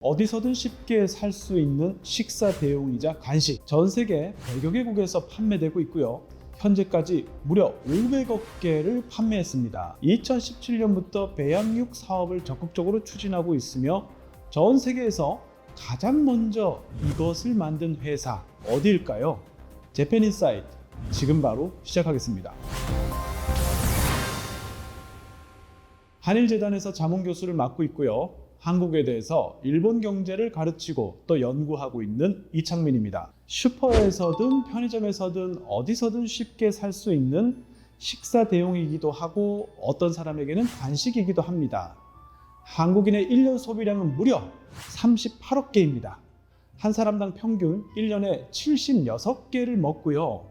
어디서든 쉽게 살 수 있는 식사 대용이자 간식, 전 세계 100여 개국에서 판매되고 있고요. 현재까지 무려 500억 개를 판매했습니다. 2017년부터 배양육 사업을 적극적으로 추진하고 있으며 전 세계에서 가장 먼저 이것을 만든 회사 어디일까요? 재팬인사이트 지금 바로 시작하겠습니다. 한일재단에서 자문교수를 맡고 있고요. 한국에 대해서 일본 경제를 가르치고 또 연구하고 있는 이창민입니다. 슈퍼에서든 편의점에서든 어디서든 쉽게 살 수 있는 식사 대용이기도 하고 어떤 사람에게는 간식이기도 합니다. 한국인의 1년 소비량은 무려 38억 개입니다. 한 사람당 평균 1년에 76개를 먹고요.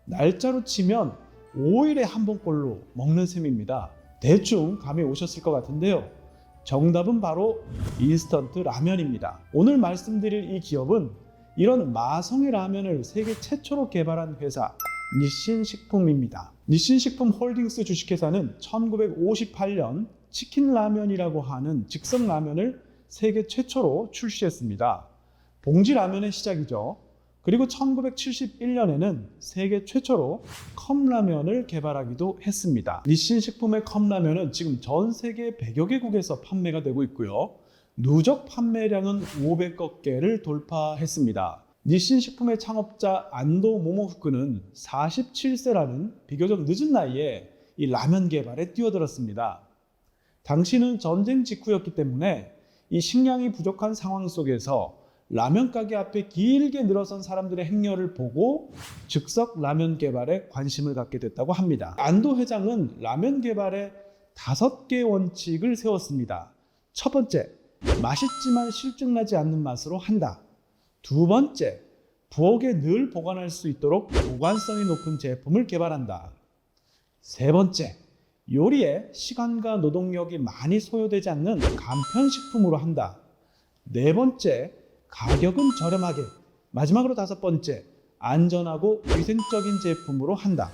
날짜로 치면 5일에 한 번꼴로 먹는 셈입니다. 대충 감이 오셨을 것 같은데요. 정답은 바로 인스턴트 라면입니다. 오늘 말씀드릴 이 기업은 이런 마성의 라면을 세계 최초로 개발한 회사 니신식품입니다. 니신식품 홀딩스 주식회사는 1958년 치킨 라면이라고 하는 즉석 라면을 세계 최초로 출시했습니다. 봉지 라면의 시작이죠. 그리고 1971년에는 세계 최초로 컵라면을 개발하기도 했습니다. 니신식품의 컵라면은 지금 전 세계 100여 개국에서 판매가 되고 있고요. 누적 판매량은 500억 개를 돌파했습니다. 니신식품의 창업자 안도 모모후쿠는 47세라는 비교적 늦은 나이에 이 라면 개발에 뛰어들었습니다. 당시는 전쟁 직후였기 때문에 이 식량이 부족한 상황 속에서 라면 가게 앞에 길게 늘어선 사람들의 행렬을 보고 즉석 라면 개발에 관심을 갖게 됐다고 합니다. 안도 회장은 라면 개발에 5개의 원칙을 세웠습니다. 첫 번째, 맛있지만 실증나지 않는 맛으로 한다. 두 번째, 부엌에 늘 보관할 수 있도록 보관성이 높은 제품을 개발한다. 세 번째, 요리에 시간과 노동력이 많이 소요되지 않는 간편식품으로 한다. 네 번째, 가격은 저렴하게. 마지막으로 5번째, 안전하고 위생적인 제품으로 한다.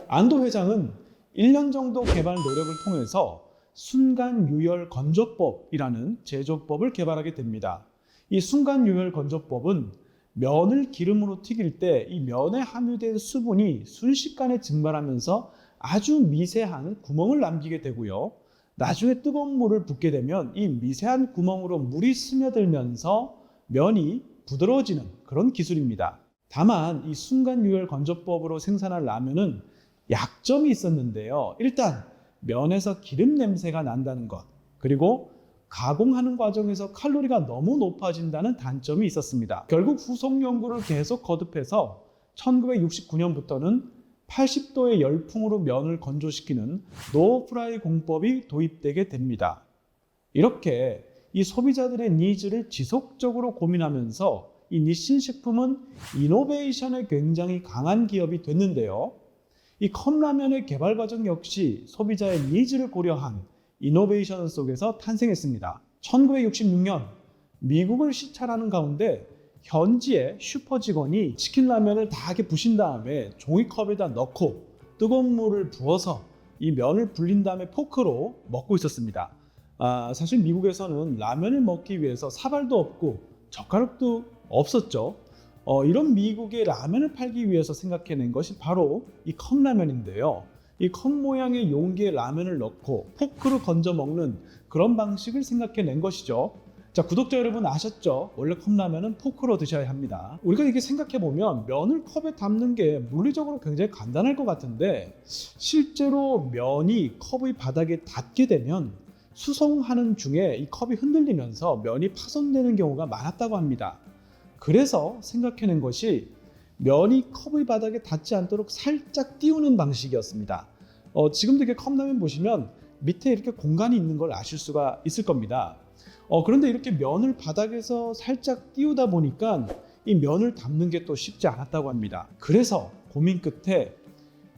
안도 회장은 1년 정도 개발 노력을 통해서 순간 유열 건조법이라는 제조법을 개발하게 됩니다. 이 순간 유열 건조법은 면을 기름으로 튀길 때 이 면에 함유된 수분이 순식간에 증발하면서 아주 미세한 구멍을 남기게 되고요. 나중에 뜨거운 물을 붓게 되면 이 미세한 구멍으로 물이 스며들면서 면이 부드러워지는 그런 기술입니다. 다만 이 순간 유열 건조법으로 생산한 라면은 약점이 있었는데요. 일단 면에서 기름 냄새가 난다는 것, 그리고 가공하는 과정에서 칼로리가 너무 높아진다는 단점이 있었습니다. 결국 후속 연구를 계속 거듭해서 1969년부터는 80도의 열풍으로 면을 건조시키는 노프라이 공법이 도입되게 됩니다. 이렇게 이 소비자들의 니즈를 지속적으로 고민하면서 이 니신식품은 이노베이션에 굉장히 강한 기업이 됐는데요. 이 컵라면의 개발 과정 역시 소비자의 니즈를 고려한 이노베이션 속에서 탄생했습니다. 1966년 미국을 시찰하는 가운데 현지의 슈퍼 직원이 치킨 라면을 다 이렇게 부신 다음에 종이컵에다 넣고 뜨거운 물을 부어서 이 면을 불린 다음에 포크로 먹고 있었습니다. 사실 미국에서는 라면을 먹기 위해서 사발도 없고 젓가락도 없었죠. 이런 미국의 라면을 팔기 위해서 생각해낸 것이 바로 이 컵라면인데요. 이 컵 모양의 용기에 라면을 넣고 포크로 건져 먹는 그런 방식을 생각해낸 것이죠. 자, 구독자 여러분 아셨죠? 원래 컵라면은 포크로 드셔야 합니다. 우리가 이렇게 생각해보면 면을 컵에 담는 게 물리적으로 굉장히 간단할 것 같은데 실제로 면이 컵의 바닥에 닿게 되면 수송하는 중에 이 컵이 흔들리면서 면이 파손되는 경우가 많았다고 합니다. 그래서 생각해낸 것이 면이 컵의 바닥에 닿지 않도록 살짝 띄우는 방식이었습니다. 지금도 이렇게 컵라면 보시면 밑에 이렇게 공간이 있는 걸 아실 수가 있을 겁니다. 그런데 이렇게 면을 바닥에서 살짝 띄우다 보니까 이 면을 담는 게 또 쉽지 않았다고 합니다. 그래서 고민 끝에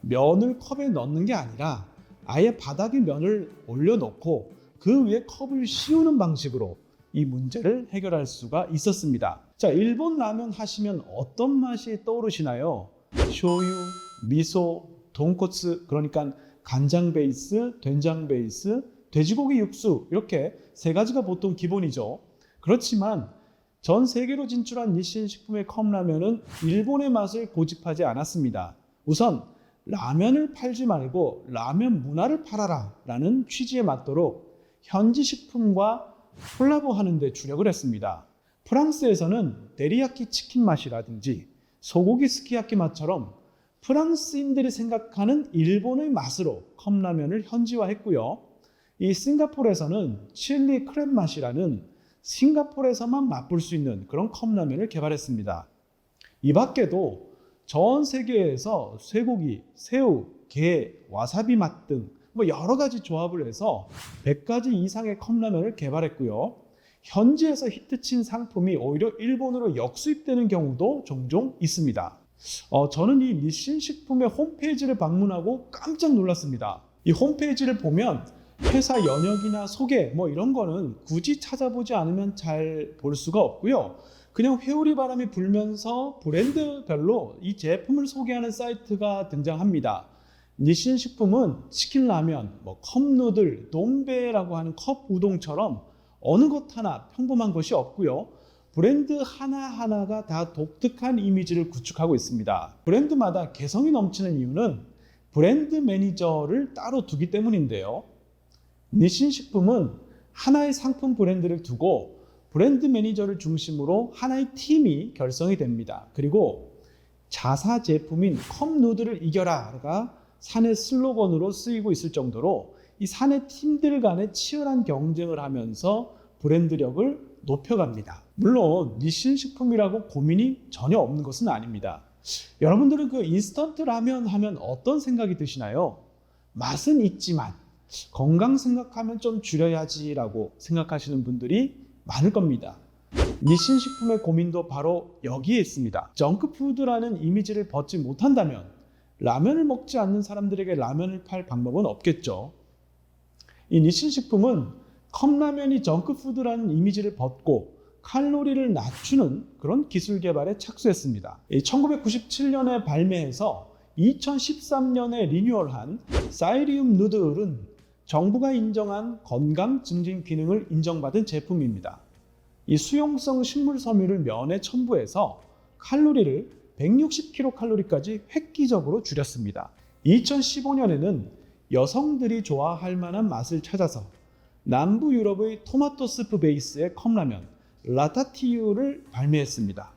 면을 컵에 넣는 게 아니라 아예 바닥에 면을 올려놓고 그 위에 컵을 씌우는 방식으로 이 문제를 해결할 수가 있었습니다. 자, 일본 라면 하시면 어떤 맛이 떠오르시나요? 쇼유, 미소, 돈코츠, 그러니까 간장 베이스, 된장 베이스, 돼지고기 육수 이렇게 세 가지가 보통 기본이죠. 그렇지만 전 세계로 진출한 니신 식품의 컵라면은 일본의 맛을 고집하지 않았습니다. 우선 라면을 팔지 말고 라면 문화를 팔아라 라는 취지에 맞도록 현지 식품과 콜라보하는 데 주력을 했습니다. 프랑스에서는 데리야끼 치킨 맛이라든지 소고기 스키야키 맛처럼 프랑스인들이 생각하는 일본의 맛으로 컵라면을 현지화했고요. 이 싱가포르에서는 칠리 크랩 맛이라는 싱가포르에서만 맛볼 수 있는 그런 컵라면을 개발했습니다. 이 밖에도 전 세계에서 쇠고기, 새우, 게, 와사비 맛 등 여러 가지 조합을 해서 100가지 이상의 컵라면을 개발했고요. 현지에서 히트친 상품이 오히려 일본으로 역수입되는 경우도 종종 있습니다. 저는 이 니신 식품의 홈페이지를 방문하고 깜짝 놀랐습니다. 이 홈페이지를 보면 회사 연역이나 소개 이런 거는 굳이 찾아보지 않으면 잘 볼 수가 없고요. 그냥 회오리 바람이 불면서 브랜드별로 이 제품을 소개하는 사이트가 등장합니다. 니신 식품은 치킨 라면, 컵누들, 돈베라고 하는 컵 우동처럼 어느 것 하나 평범한 것이 없고요. 브랜드 하나하나가 다 독특한 이미지를 구축하고 있습니다. 브랜드마다 개성이 넘치는 이유는 브랜드 매니저를 따로 두기 때문인데요. 니신 식품은 하나의 상품 브랜드를 두고 브랜드 매니저를 중심으로 하나의 팀이 결성이 됩니다. 그리고 자사 제품인 컵누들을 이겨라가 사내 슬로건으로 쓰이고 있을 정도로 이 사내 팀들 간의 치열한 경쟁을 하면서 브랜드력을 높여갑니다. 물론 니신 식품이라고 고민이 전혀 없는 것은 아닙니다. 여러분들은 그 인스턴트 라면 하면 어떤 생각이 드시나요? 맛은 있지만 건강 생각하면 좀 줄여야지라고 생각하시는 분들이 많을 겁니다. 니신 식품의 고민도 바로 여기에 있습니다. 정크푸드라는 이미지를 벗지 못한다면 라면을 먹지 않는 사람들에게 라면을 팔 방법은 없겠죠. 이 니신 식품은 컵라면이 정크푸드라는 이미지를 벗고 칼로리를 낮추는 그런 기술 개발에 착수했습니다. 1997년에 발매해서 2013년에 리뉴얼한 사이리움 누들은 정부가 인정한 건강 증진 기능을 인정받은 제품입니다. 이 수용성 식물 섬유를 면에 첨부해서 칼로리를 160kcal까지 획기적으로 줄였습니다. 2015년에는 여성들이 좋아할 만한 맛을 찾아서 남부 유럽의 토마토 스프 베이스의 컵라면 라타티유를 발매했습니다.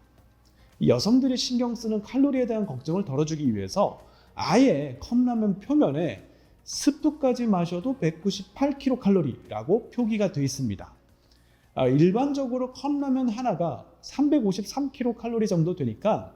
여성들이 신경 쓰는 칼로리에 대한 걱정을 덜어주기 위해서 아예 컵라면 표면에 스프까지 마셔도 198kcal라고 표기가 되어 있습니다. 일반적으로 컵라면 하나가 353kcal 정도 되니까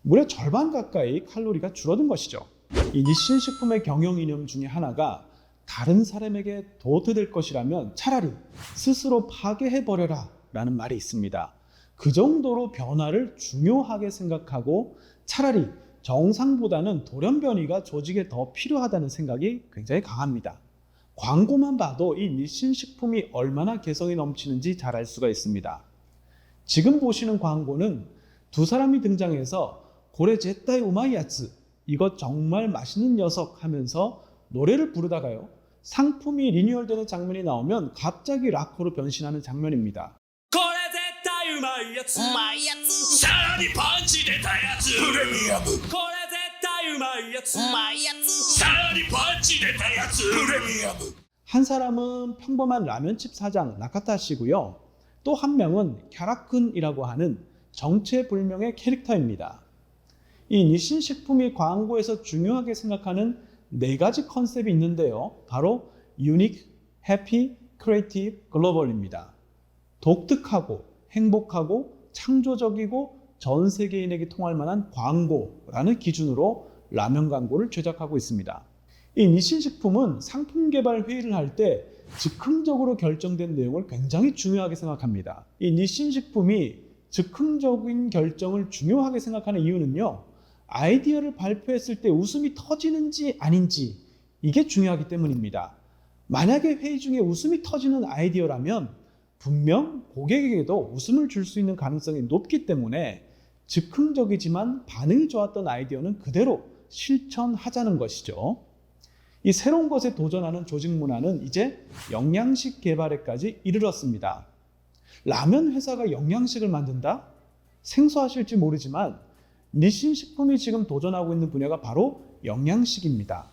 무려 절반 가까이 칼로리가 줄어든 것이죠. 이 니신 식품의 경영 이념 중에 하나가 다른 사람에게 도태될 것이라면 차라리 스스로 파괴해버려라 라는 말이 있습니다. 그 정도로 변화를 중요하게 생각하고 차라리 정상보다는 돌연변이가 조직에 더 필요하다는 생각이 굉장히 강합니다. 광고만 봐도 이 니신 식품이 얼마나 개성이 넘치는지 잘 알 수가 있습니다. 지금 보시는 광고는 두 사람이 등장해서 고래 제타이 우마이야츠 이것 정말 맛있는 녀석 하면서 노래를 부르다가요 상품이 리뉴얼되는 장면이 나오면 갑자기 락커로 변신하는 장면입니다. 한 사람은 평범한 라면집 사장 나카타 씨고요. 또 한 명은 캬라쿤이라고 하는 정체불명의 캐릭터입니다. 이 니신 식품이 광고에서 중요하게 생각하는 4가지 컨셉이 있는데요. 바로 유닉, 해피, 크리에이티브, 글로벌입니다. 독특하고 행복하고 창조적이고 전 세계인에게 통할 만한 광고라는 기준으로 라면 광고를 제작하고 있습니다. 이 니신 식품은 상품 개발 회의를 할 때 즉흥적으로 결정된 내용을 굉장히 중요하게 생각합니다. 이 니신 식품이 즉흥적인 결정을 중요하게 생각하는 이유는요. 아이디어를 발표했을 때 웃음이 터지는지 아닌지 이게 중요하기 때문입니다. 만약에 회의 중에 웃음이 터지는 아이디어라면 분명 고객에게도 웃음을 줄 수 있는 가능성이 높기 때문에 즉흥적이지만 반응이 좋았던 아이디어는 그대로 실천하자는 것이죠. 이 새로운 것에 도전하는 조직 문화는 이제 영양식 개발에까지 이르렀습니다. 라면 회사가 영양식을 만든다? 생소하실지 모르지만 니신 식품이 지금 도전하고 있는 분야가 바로 영양식입니다.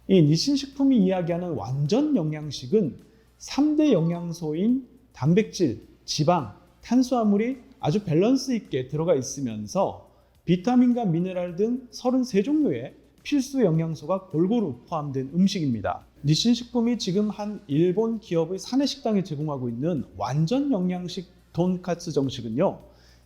이 니신 식품이 이야기하는 완전 영양식은 3대 영양소인 단백질, 지방, 탄수화물이 아주 밸런스 있게 들어가 있으면서 비타민과 미네랄 등 33종류의 필수 영양소가 골고루 포함된 음식입니다. 니신 식품이 지금 한 일본 기업의 사내식당에 제공하고 있는 완전 영양식 돈까츠 정식은요,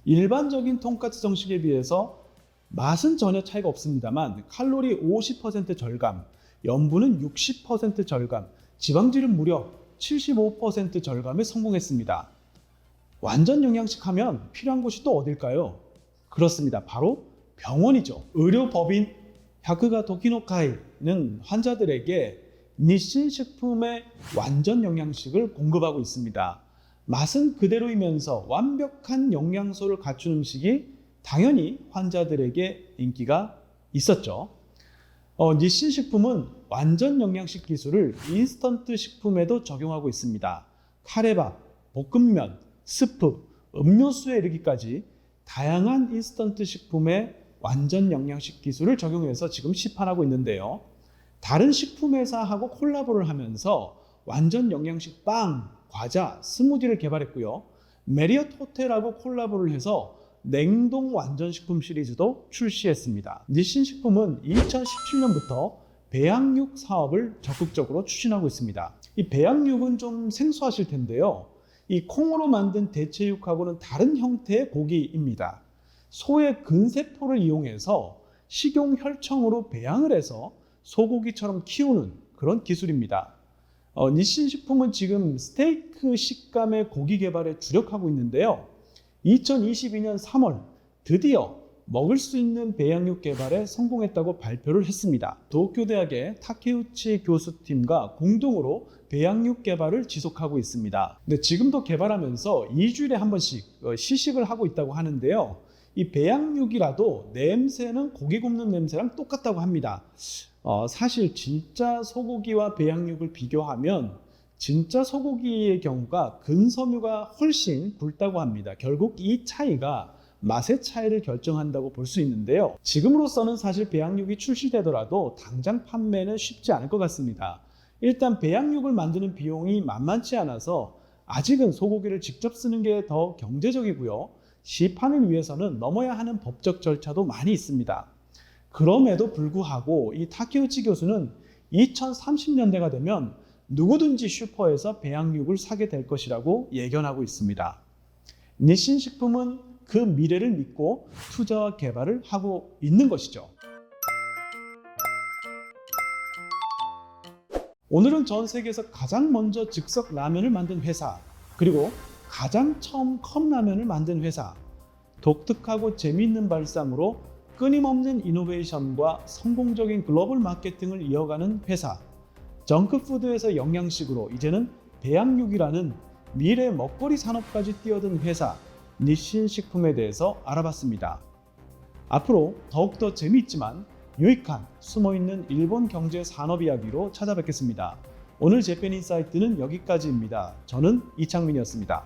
일반적인 돈까츠 정식에 비해서 맛은 전혀 차이가 없습니다만 칼로리 50% 절감, 염분은 60% 절감, 지방질은 무려 75% 절감에 성공했습니다. 완전 영양식 하면 필요한 곳이 또 어딜까요? 그렇습니다. 바로 병원이죠. 의료법인 샤크가 도키노카이는 환자들에게 니신 식품의 완전 영양식을 공급하고 있습니다. 맛은 그대로이면서 완벽한 영양소를 갖춘 음식이 당연히 환자들에게 인기가 있었죠. 니신 식품은 완전 영양식 기술을 인스턴트 식품에도 적용하고 있습니다. 카레밥, 볶음면, 스프, 음료수에 이르기까지 다양한 인스턴트 식품에 완전 영양식 기술을 적용해서 지금 시판하고 있는데요. 다른 식품 회사하고 콜라보를 하면서 완전 영양식 빵, 과자, 스무디를 개발했고요. 메리엇 호텔하고 콜라보를 해서 냉동 완전식품 시리즈도 출시했습니다. 니신 식품은 2017년부터 배양육 사업을 적극적으로 추진하고 있습니다. 이 배양육은 좀 생소하실 텐데요. 이 콩으로 만든 대체육하고는 다른 형태의 고기입니다. 소의 근세포를 이용해서 식용 혈청으로 배양을 해서 소고기처럼 키우는 그런 기술입니다. 니신 식품은 지금 스테이크 식감의 고기 개발에 주력하고 있는데요. 2022년 3월 드디어 먹을 수 있는 배양육 개발에 성공했다고 발표를 했습니다. 도쿄대학의 타케우치 교수팀과 공동으로 배양육 개발을 지속하고 있습니다. 근데 지금도 개발하면서 2주일에 한 번씩 시식을 하고 있다고 하는데요. 이 배양육이라도 냄새는 고기 굽는 냄새랑 똑같다고 합니다. 사실 진짜 소고기와 배양육을 비교하면 진짜 소고기의 경우가 근섬유가 훨씬 굵다고 합니다. 결국 이 차이가 맛의 차이를 결정한다고 볼 수 있는데요. 지금으로서는 사실 배양육이 출시되더라도 당장 판매는 쉽지 않을 것 같습니다. 일단 배양육을 만드는 비용이 만만치 않아서 아직은 소고기를 직접 쓰는 게 더 경제적이고요. 시판을 위해서는 넘어야 하는 법적 절차도 많이 있습니다. 그럼에도 불구하고 이 타케우치 교수는 2030년대가 되면 누구든지 슈퍼에서 배양육을 사게 될 것이라고 예견하고 있습니다. 니신 식품은 그 미래를 믿고 투자와 개발을 하고 있는 것이죠. 오늘은 전 세계에서 가장 먼저 즉석 라면을 만든 회사, 그리고 가장 처음 컵라면을 만든 회사, 독특하고 재미있는 발상으로 끊임없는 이노베이션과 성공적인 글로벌 마케팅을 이어가는 회사, 정크푸드에서 영양식으로 이제는 배양육이라는 미래 먹거리 산업까지 뛰어든 회사 니신 식품에 대해서 알아봤습니다. 앞으로 더욱더 재미있지만 유익한 숨어있는 일본 경제 산업 이야기로 찾아뵙겠습니다. 오늘 재팬인사이트는 여기까지입니다. 저는 이창민이었습니다.